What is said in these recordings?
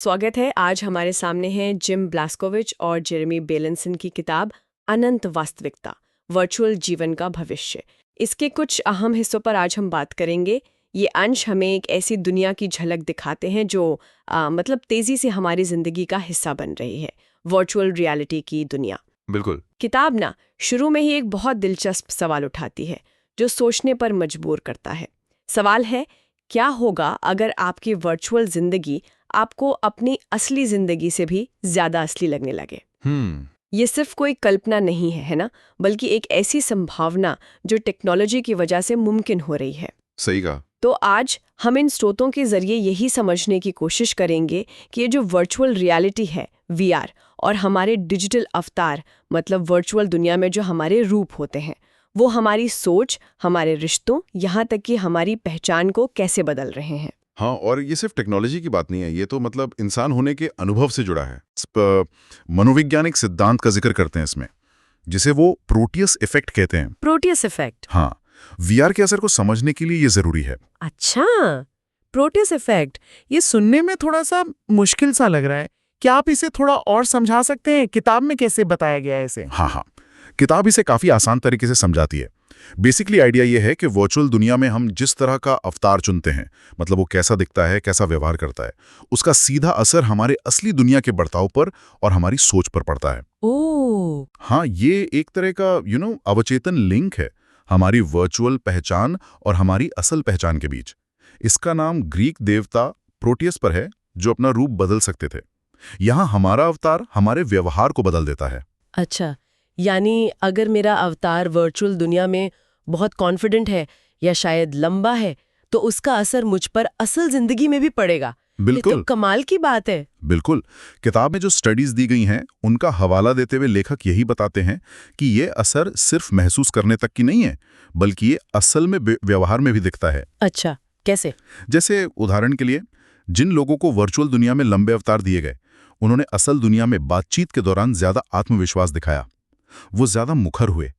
स्वागत है। आज हमारे सामने हैं जिम ब्लास्कोविच और जेरेमी बेलेंसन की किताब अनंत वास्तविकता, वर्चुअल जीवन का भविष्य। इसके कुछ अहम हिस्सों पर आज हम बात करेंगे। ये अंश हमें एक ऐसी दुनिया की झलक दिखाते हैं जो मतलब तेजी से हमारी जिंदगी का हिस्सा बन रही है, वर्चुअल रियलिटी की दुनिया। बिल्कुल। किताब ना शुरू में ही एक बहुत दिलचस्प सवाल उठाती है जो सोचने पर मजबूर करता है। सवाल है, क्या होगा अगर आपकी वर्चुअल जिंदगी आपको अपनी असली जिंदगी से भी ज्यादा असली लगने लगे। ये सिर्फ कोई कल्पना नहीं है ना, बल्कि एक ऐसी संभावना जो टेक्नोलॉजी की वजह से मुमकिन हो रही है। सही कहा। तो आज हम इन स्रोतों के जरिए यही समझने की कोशिश करेंगे कि ये जो वर्चुअल रियलिटी है, वीआर, और हमारे डिजिटल अवतार, मतलब वर्चुअल दुनिया में जो हमारे रूप होते हैं, वो हमारी सोच, हमारे रिश्तों, यहाँ तक कि हमारी पहचान को कैसे बदल रहे हैं। हाँ, और ये सिर्फ टेक्नोलॉजी की बात नहीं है, ये तो मतलब इंसान होने के अनुभव से जुड़ा है। मनोवैज्ञानिक सिद्धांत का जिक्र करते हैं इसमें, जिसे वो प्रोटियस इफेक्ट कहते हैं। Proteus effect? हाँ, वीआर के असर को समझने के लिए ये जरूरी है। अच्छा, प्रोटियस इफेक्ट, ये सुनने में थोड़ा सा मुश्किल सा लग रहा है। क्या आप इसे थोड़ा और समझा सकते हैं? किताब में कैसे बताया गया है इसे? हाँ, किताब इसे काफी आसान तरीके से समझाती है। बेसिकली आइडिया ये है कि वर्चुअल दुनिया में हम जिस तरह का अवतार चुनते हैं, मतलब वो कैसा दिखता है, कैसा व्यवहार करता है, उसका सीधा असर हमारे असली दुनिया के बर्ताव पर और हमारी सोच पर पड़ता है। ओह, हाँ, ये एक तरह का अवचेतन लिंक है हमारी वर्चुअल पहचान और हमारी असल पहचान के बीच। इसका नाम ग्रीक देवता प्रोटियस पर है, जो अपना रूप बदल सकते थे। यहाँ हमारा अवतार हमारे व्यवहार को बदल देता है। अच्छा, यानी अगर मेरा अवतार वर्चुअल दुनिया में बहुत कॉन्फिडेंट है या शायद लंबा है, तो उसका असर मुझ पर असल जिंदगी में भी पड़ेगा। बिल्कुल, ये तो कमाल की बात है। बिल्कुल। किताब में जो स्टडीज दी गई हैं, उनका हवाला देते हुए लेखक यही बताते हैं कि ये असर सिर्फ महसूस करने तक की नहीं है, बल्कि ये असल में व्यवहार में भी दिखता है। अच्छा, कैसे? जैसे उदाहरण के लिए, जिन लोगों को वर्चुअल दुनिया में लंबे अवतार दिए गए, उन्होंने असल दुनिया में बातचीत के दौरान ज्यादा आत्मविश्वास दिखाया। वो ज्यादा मुखर हुए।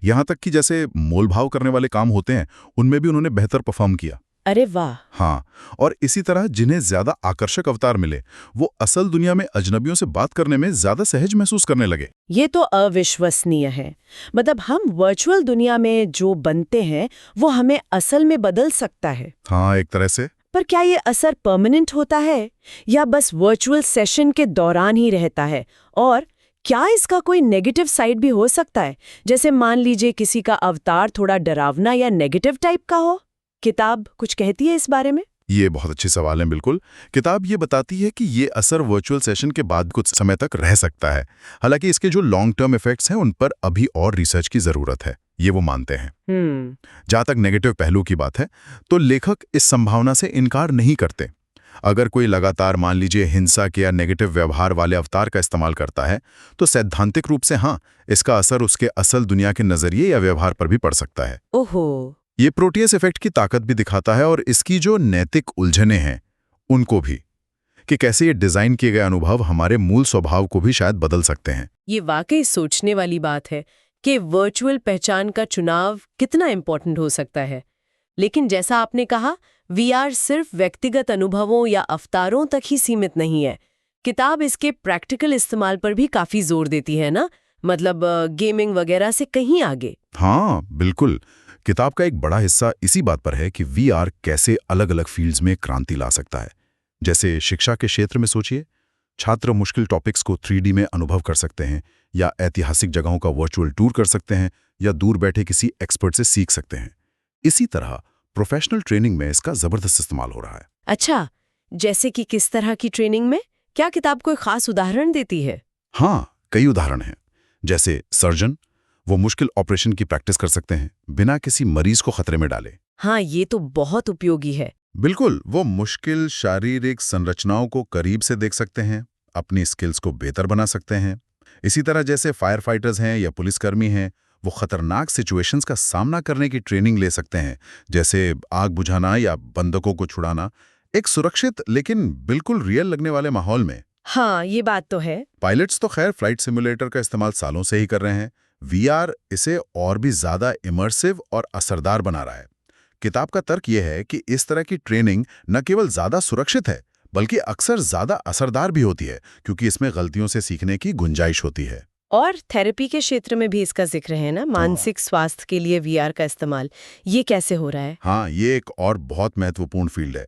यहां तक कि जैसे मोलभाव करने वाले काम होते हैं, उनमें भी उन्होंने बेहतर परफॉर्म किया। अरे वाह! हाँ, और इसी तरह जिन्हें ज्यादा आकर्षक अवतार मिले, वो असल दुनिया में अजनबियों से बात करने में ज्यादा सहज महसूस करने लगे। ये तो अविश्वसनीय है। मतलब हम वर्चुअल दुनिया में जो बनते हैं, वो हमें असल में बदल सकता है। हाँ, एक तरह से। पर क्या ये असर परमानेंट होता है या बस वर्चुअल सेशन के दौरान ही रहता है? और क्या इसका कोई नेगेटिव साइड भी हो सकता है? जैसे मान लीजिए किसी का अवतार थोड़ा डरावना या नेगेटिव टाइप का हो। किताब कुछ कहती है इस बारे में? ये बहुत अच्छी सवाल है। बिल्कुल, किताब ये बताती है कि ये असर वर्चुअल सेशन के बाद कुछ समय तक रह सकता है। हालांकि इसके जो लॉन्ग टर्म इफेक्ट्स हैं, उन पर अभी और रिसर्च की जरूरत है, ये वो मानते हैं। जहां तक नेगेटिव पहलू की बात है, तो लेखक इस संभावना से इनकार नहीं करते। अगर कोई लगातार मान लीजिए हिंसा के या नेगेटिव व्यवहार वाले अवतार का इस्तेमाल करता है, तो सैद्धांतिक रूप से हाँ, इसका असर उसके असल दुनिया के नजरिए या व्यवहार पर भी पड़ सकता है। ओहो, ये प्रोटियस इफेक्ट की ताकत भी दिखाता है, और इसकी जो नैतिक उलझनें हैं उनको भी, कि कैसे ये डिजाइन किए गए अनुभव हमारे मूल स्वभाव को भी शायद बदल सकते हैं। ये वाकई सोचने वाली बात है कि वर्चुअल पहचान का चुनाव कितना इम्पोर्टेंट हो सकता है। लेकिन जैसा आपने कहा, वीआर सिर्फ व्यक्तिगत अनुभवों या अवतारों तक ही सीमित नहीं है। किताब इसके प्रैक्टिकल इस्तेमाल पर भी काफी जोर देती है ना, मतलब गेमिंग वगैरह से कहीं आगे। हाँ, बिल्कुल। किताब का एक बड़ा हिस्सा इसी बात पर है कि वीआर कैसे अलग अलग फील्ड्स में क्रांति ला सकता है। जैसे शिक्षा के क्षेत्र में सोचिए, छात्र मुश्किल टॉपिक्स को 3D में अनुभव कर सकते हैं, या ऐतिहासिक जगहों का वर्चुअल टूर कर सकते हैं, या दूर बैठे किसी एक्सपर्ट से सीख सकते हैं। इसी तरह प्रोफेशनल ट्रेनिंग में इसका जबरदस्त इस्तेमाल हो रहा है। अच्छा, जैसे कि किस तरह की ट्रेनिंग में? क्या किताब कोई खास उदाहरण देती है? हाँ, कई उदाहरण हैं। जैसे सर्जन, वो मुश्किल ऑपरेशन की प्रैक्टिस कर सकते हैं बिना किसी मरीज को खतरे में डाले। हाँ, ये तो बहुत उपयोगी है। बिल्कुल, वो मुश्किल शारीरिक संरचनाओं को करीब से देख सकते हैं, अपनी स्किल्स को बेहतर बना सकते हैं। इसी तरह जैसे फायर फाइटर्स हैं या पुलिसकर्मी हैं, वो खतरनाक सिचुएशंस का सामना करने की ट्रेनिंग ले सकते हैं, जैसे आग बुझाना या बंदूकों को छुड़ाना, एक सुरक्षित लेकिन बिल्कुल रियल लगने वाले माहौल में। हाँ, ये बात तो है। पायलट्स तो खैर फ्लाइट सिमुलेटर का इस्तेमाल सालों से ही कर रहे हैं। वीआर इसे और भी ज्यादा इमर्सिव और असरदार बना रहा है। किताब का तर्क यह है कि इस तरह की ट्रेनिंग न केवल ज्यादा सुरक्षित है, बल्कि अक्सर ज्यादा असरदार भी होती है, क्योंकि इसमें गलतियों से सीखने की गुंजाइश होती है। और थेरेपी के क्षेत्र में भी इसका जिक्र है ना, मानसिक स्वास्थ्य के लिए वीआर का इस्तेमाल, ये कैसे हो रहा है? हाँ, ये एक और बहुत महत्वपूर्ण फील्ड है।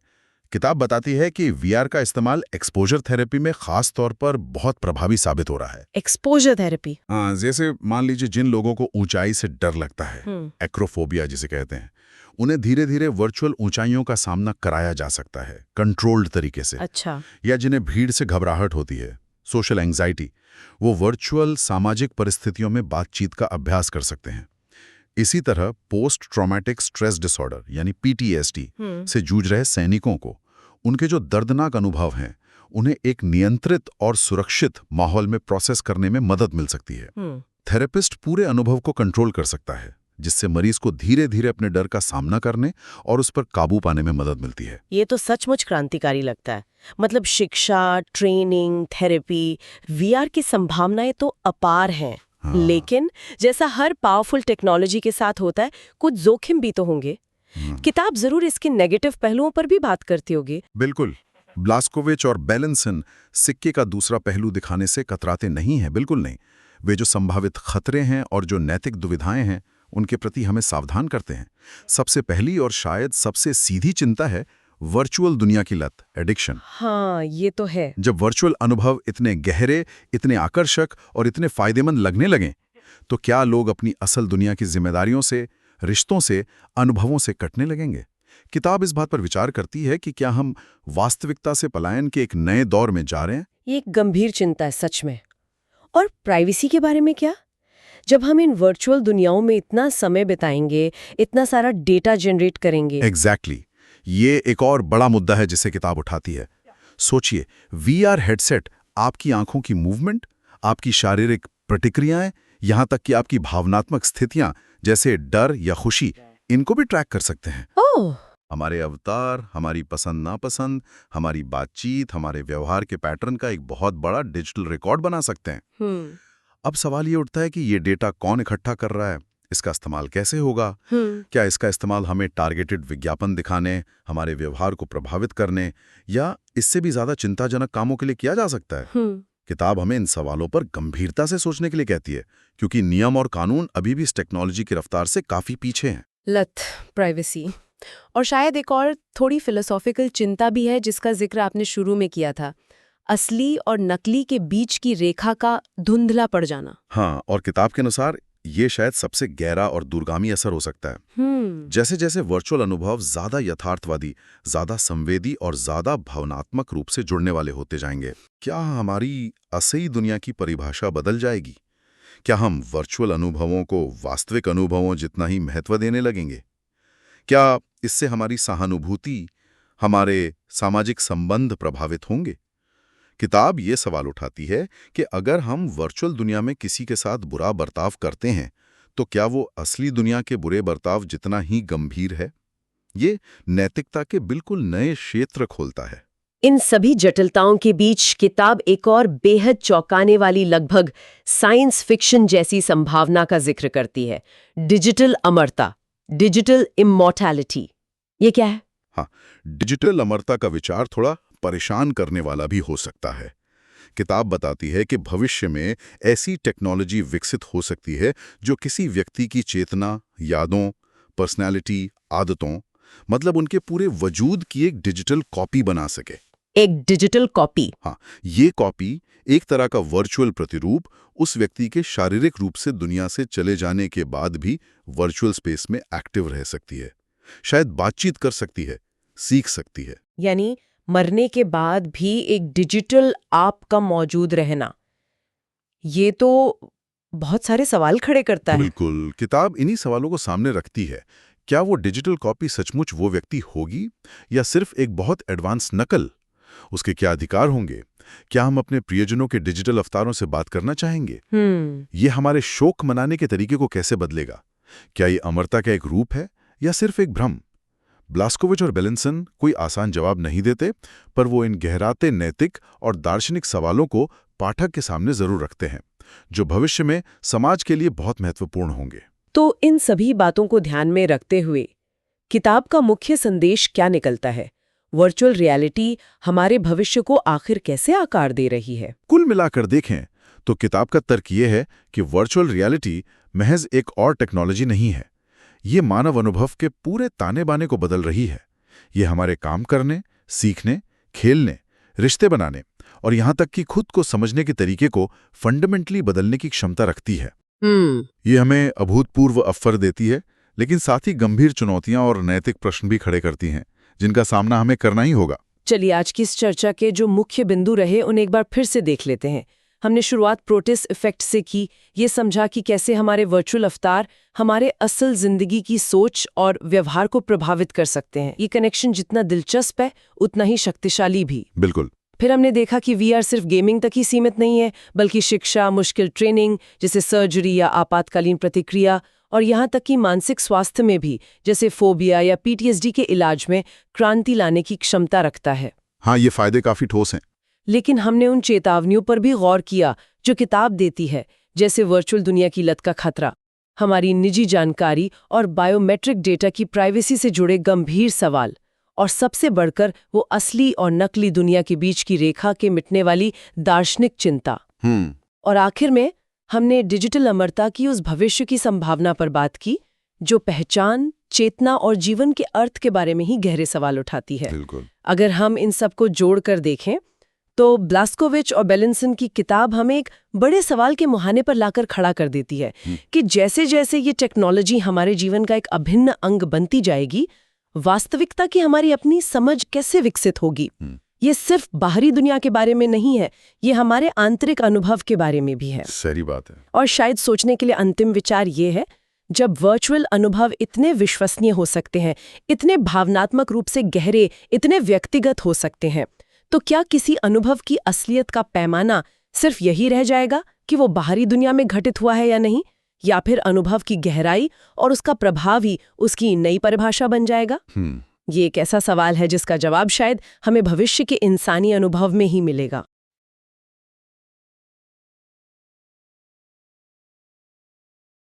किताब बताती है कि वीआर का इस्तेमाल एक्सपोजर थेरेपी में खास तौर पर बहुत प्रभावी साबित हो रहा है। Exposure therapy. हाँ, जैसे मान लीजिए जिन लोगों को ऊंचाई से डर लगता है, एक्रोफोबिया जिसे कहते हैं, उन्हें धीरे धीरे वर्चुअल ऊंचाइयों का सामना कराया जा सकता है, कंट्रोल्ड तरीके से। अच्छा। या जिन्हें भीड़ से घबराहट होती है, सोशल एंग्जाइटी, वो वर्चुअल सामाजिक परिस्थितियों में बातचीत का अभ्यास कर सकते हैं। इसी तरह पोस्ट ट्रॉमेटिक स्ट्रेस डिसऑर्डर यानी पीटीएसडी से जूझ रहे सैनिकों को उनके जो दर्दनाक अनुभव हैं, उन्हें एक नियंत्रित और सुरक्षित माहौल में प्रोसेस करने में मदद मिल सकती है। थेरेपिस्ट पूरे अनुभव को कंट्रोल कर सकता है, जिससे मरीज को धीरे धीरे अपने डर का सामना करने और उस पर काबू पाने में मदद मिलती है। ये तो सचमुच क्रांतिकारी लगता है। मतलब शिक्षा, ट्रेनिंग, थेरेपी, वीआर की संभावनाएं तो अपार हैं। हाँ। लेकिन जैसा हर पावरफुल टेक्नोलॉजी के साथ होता है, कुछ जोखिम भी तो होंगे। किताब जरूर इसके नेगेटिव पहलुओं पर भी बात करती होगी। बिल्कुल। ब्लास्कोविच और बेलेंसन सिक्के का दूसरा पहलू दिखाने से कतराते नहीं हैं, बिल्कुल नहीं। वे जो संभावित खतरे हैं और जो नैतिक दुविधाएं हैं, उनके प्रति हमें सावधान करते हैं। सबसे पहली और शायद सबसे सीधी चिंता है वर्चुअल दुनिया की लत, एडिक्शन। हाँ, ये तो है। जब वर्चुअल अनुभव इतने गहरे, इतने आकर्षक और इतने फायदेमंद लगने लगें, तो क्या लोग अपनी असल दुनिया की जिम्मेदारियों से, रिश्तों से, अनुभवों से कटने लगेंगे? किताब इस बात पर विचार करती है कि क्या हम वास्तविकता से पलायन के एक नए दौर में जा रहे हैं? ये एक गंभीर चिंता है सच में। और प्राइवेसी के बारे में क्या? जब हम इन वर्चुअल दुनियाओं में इतना समय बिताएंगे, इतना सारा डेटा जनरेट करेंगे। एग्जैक्टली। ये एक और बड़ा मुद्दा है जिसे किताब उठाती है। सोचिए, वीआर हेडसेट आपकी आंखों की मूवमेंट, आपकी शारीरिक प्रतिक्रियाएं, यहां तक कि आपकी भावनात्मक स्थितियां जैसे डर या खुशी, इनको भी ट्रैक कर सकते हैं। ओह! हमारे अवतार, हमारी पसंद नापसंद, हमारी बातचीत, हमारे व्यवहार के पैटर्न का एक बहुत बड़ा डिजिटल रिकॉर्ड बना सकते हैं। अब सवाल ये उठता है कि ये डेटा कौन इकट्ठा कर रहा है, इसका इस्तेमाल कैसे होगा? क्या इसका इस्तेमाल हमें टारगेटेड विज्ञापन दिखाने, हमारे व्यवहार को प्रभावित करने, या इससे भी ज्यादा चिंताजनक कामों के लिए किया जा सकता है? किताब हमें इन सवालों पर गंभीरता से सोचने के लिए कहती है, क्योंकि नियम और कानून अभी भी इस टेक्नोलॉजी की रफ्तार से काफी पीछे हैं। लत, प्राइवेसी, और शायद एक और थोड़ी फिलोसॉफिकल चिंता भी है जिसका जिक्र आपने शुरू में किया था, असली और नकली के बीच की रेखा का धुंधला पड़ जाना। हाँ, और किताब के अनुसार ये शायद सबसे गहरा और दूरगामी असर हो सकता है। जैसे जैसे वर्चुअल अनुभव ज्यादा यथार्थवादी, ज्यादा संवेदी और ज्यादा भावनात्मक रूप से जुड़ने वाले होते जाएंगे, क्या हमारी असली दुनिया की परिभाषा बदल जाएगी? क्या हम वर्चुअल अनुभवों को वास्तविक अनुभवों जितना ही महत्व देने लगेंगे? क्या इससे हमारी सहानुभूति, हमारे सामाजिक संबंध प्रभावित होंगे? किताब ये सवाल उठाती है कि अगर हम वर्चुअल दुनिया में किसी के साथ बुरा बर्ताव करते हैं, तो क्या वो असली दुनिया के बुरे बर्ताव जितना ही गंभीर है? ये नैतिकता के बिल्कुल नए क्षेत्र खोलता है। इन सभी जटिलताओं के बीच किताब एक और बेहद चौंकाने वाली, लगभग साइंस फिक्शन जैसी संभावना का जिक्र करती है, डिजिटल अमरता, डिजिटल इमॉर्टैलिटी। ये क्या है? हाँ, डिजिटल अमरता का विचार थोड़ा परेशान करने वाला भी हो सकता है। किताब बताती है कि भविष्य में ऐसी टेक्नोलॉजी विकसित हो सकती है जो किसी व्यक्ति की चेतना, यादों, पर्सनैलिटी, आदतों, मतलब उनके पूरे वजूद की एक डिजिटल कॉपी बना सके। एक डिजिटल कॉपी? हाँ, ये कॉपी एक तरह का वर्चुअल प्रतिरूप उस व्यक्ति के शारीरिक रूप से दुनिया से चले जाने के बाद भी वर्चुअल स्पेस में एक्टिव रह सकती है, शायद बातचीत कर सकती है, सीख सकती है। यानी मरने के बाद भी एक डिजिटल आप का मौजूद रहना, ये तो बहुत सारे सवाल खड़े करता है। बिल्कुल, किताब इन्हीं सवालों को सामने रखती है। क्या वो डिजिटल कॉपी सचमुच वो व्यक्ति होगी या सिर्फ एक बहुत एडवांस नकल? उसके क्या अधिकार होंगे? क्या हम अपने प्रियजनों के डिजिटल अवतारों से बात करना चाहेंगे? ये हमारे शोक मनाने के तरीके को कैसे बदलेगा? क्या ये अमरता का एक रूप है या सिर्फ एक भ्रम? ब्लास्कोविच और बेलेंसन कोई आसान जवाब नहीं देते, पर वो इन गहराते नैतिक और दार्शनिक सवालों को पाठक के सामने जरूर रखते हैं, जो भविष्य में समाज के लिए बहुत महत्वपूर्ण होंगे। तो इन सभी बातों को ध्यान में रखते हुए किताब का मुख्य संदेश क्या निकलता है? वर्चुअल रियलिटी हमारे भविष्य को आखिर कैसे आकार दे रही है? कुल मिलाकर देखें तो किताब का तर्क ये है कि वर्चुअल रियलिटी महज एक और टेक्नोलॉजी नहीं है। ये मानव अनुभव के पूरे ताने बाने को बदल रही है। ये हमारे काम करने, सीखने, खेलने, रिश्ते बनाने और यहाँ तक कि खुद को समझने के तरीके को फंडामेंटली बदलने की क्षमता रखती है। ये हमें अभूतपूर्व अवसर देती है, लेकिन साथ ही गंभीर चुनौतियां और नैतिक प्रश्न भी खड़े करती हैं, जिनका सामना हमें करना ही होगा। चलिए आज की इस चर्चा के जो मुख्य बिंदु रहे उन्हें एक बार फिर से देख लेते हैं। हमने शुरुआत प्रोटिस इफेक्ट से की, ये समझा कि कैसे हमारे वर्चुअल अवतार हमारे असल जिंदगी की सोच और व्यवहार को प्रभावित कर सकते हैं। ये कनेक्शन जितना दिलचस्प है उतना ही शक्तिशाली भी। बिल्कुल। फिर हमने देखा कि वीआर सिर्फ गेमिंग तक ही सीमित नहीं है, बल्कि शिक्षा, मुश्किल ट्रेनिंग जैसे सर्जरी या आपातकालीन प्रतिक्रिया, और यहाँ तक कि मानसिक स्वास्थ्य में भी जैसे फोबिया या पीटीएसडी के इलाज में क्रांति लाने की क्षमता रखता है। हाँ, ये फायदे काफी ठोस हैं। लेकिन हमने उन चेतावनियों पर भी गौर किया जो किताब देती है, जैसे वर्चुअल दुनिया की लत का खतरा, हमारी निजी जानकारी और बायोमेट्रिक डेटा की प्राइवेसी से जुड़े गंभीर सवाल, और सबसे बढ़कर वो असली और नकली दुनिया के बीच की रेखा के मिटने वाली दार्शनिक चिंता। और आखिर में हमने डिजिटल अमरता की उस भविष्य की संभावना पर बात की जो पहचान, चेतना और जीवन के अर्थ के बारे में ही गहरे सवाल उठाती है। बिल्कुल। अगर हम इन सबको जोड़कर देखें तो ब्लास्कोविच और बेलिंसन की किताब हमें एक बड़े सवाल के मुहाने पर लाकर खड़ा कर देती है कि जैसे जैसे ये टेक्नोलॉजी हमारे जीवन का एक अभिन्न अंग बनती जाएगी, वास्तविकता की हमारी अपनी समझ कैसे विकसित होगी। ये सिर्फ बाहरी दुनिया के बारे में नहीं है, ये हमारे आंतरिक अनुभव के बारे में भी है। सही बात है। और शायद सोचने के लिए अंतिम विचार ये है, जब वर्चुअल अनुभव इतने विश्वसनीय हो सकते हैं, इतने भावनात्मक रूप से गहरे, इतने व्यक्तिगत हो सकते हैं, तो क्या किसी अनुभव की असलियत का पैमाना सिर्फ यही रह जाएगा कि वो बाहरी दुनिया में घटित हुआ है या नहीं, या फिर अनुभव की गहराई और उसका प्रभाव ही उसकी नई परिभाषा बन जाएगा? ये एक ऐसा सवाल है जिसका जवाब शायद हमें भविष्य के इंसानी अनुभव में ही मिलेगा।